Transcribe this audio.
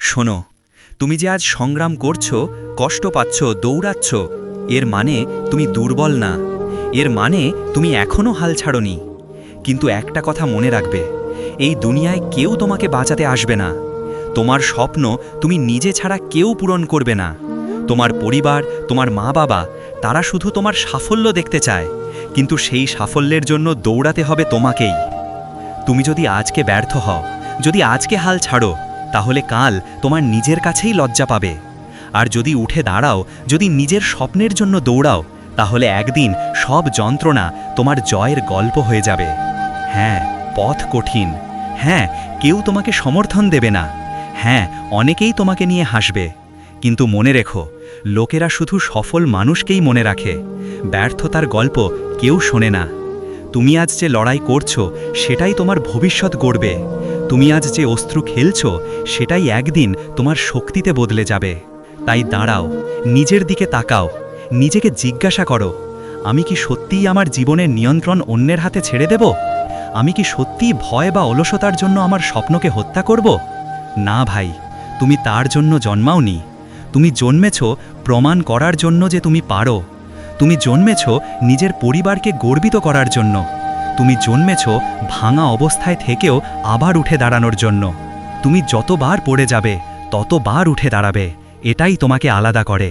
শোনো, তুমি যে আজ সংগ্রাম করছো, কষ্ট পাচ্ছ, দৌড়াচ্ছ, এর মানে তুমি দুর্বল না। এর মানে তুমি এখনও হাল ছাড়োনি। কিন্তু একটা কথা মনে রাখবে, এই দুনিয়ায় কেউ তোমাকে বাঁচাতে আসবে না। তোমার স্বপ্ন তুমি নিজে ছাড়া কেউ পূরণ করবে না। তোমার পরিবার, তোমার মা বাবা, তারা শুধু তোমার সাফল্য দেখতে চায়, কিন্তু সেই সাফল্যের জন্য দৌড়াতে হবে তোমাকেই। তুমি যদি আজকে ব্যর্থ হও, যদি আজকে হাল ছাড়ো, তাহলে কাল তোমার নিজের কাছেই লজ্জা পাবে। আর যদি উঠে দাঁড়াও, যদি নিজের স্বপ্নের জন্য দৌড়াও, তাহলে একদিন সব যন্ত্রণা তোমার জয়ের গল্প হয়ে যাবে। হ্যাঁ, পথ কঠিন। হ্যাঁ, কেউ তোমাকে সমর্থন দেবে না। হ্যাঁ, অনেকেই তোমাকে নিয়ে হাসবে। কিন্তু মনে রেখো, লোকেরা শুধু সফল মানুষকেই মনে রাখে, ব্যর্থতার গল্প কেউ শোনে না। তুমি আজ যে লড়াই করছো, সেটাই তোমার ভবিষ্যৎ গড়বে। তুমি আজ যে অস্ত্র খেলছো, সেটাই একদিন তোমার শক্তিতে বদলে যাবে। তাই দাঁড়াও, নিজের দিকে তাকাও, নিজেকে জিজ্ঞাসা করো, আমি কি সত্যিই আমার জীবনের নিয়ন্ত্রণ অন্যের হাতে ছেড়ে দেব? আমি কি সত্যিই ভয় বা অলসতার জন্য আমার স্বপ্নকে হত্যা করব? না ভাই, তুমি তার জন্য জন্মাওনি। তুমি জন্মেছ প্রমাণ করার জন্য যে তুমি পারো। তুমি জন্মেছ নিজের পরিবারকে গর্বিত করার জন্য। তুমি জন্মেছ ভাঙা অবস্থায় থেকেও আবার উঠে দাঁড়ানোর জন্য। তুমি যতবার পড়ে যাবে, ততবার উঠে দাঁড়াবে। এটাই তোমাকে আলাদা করে।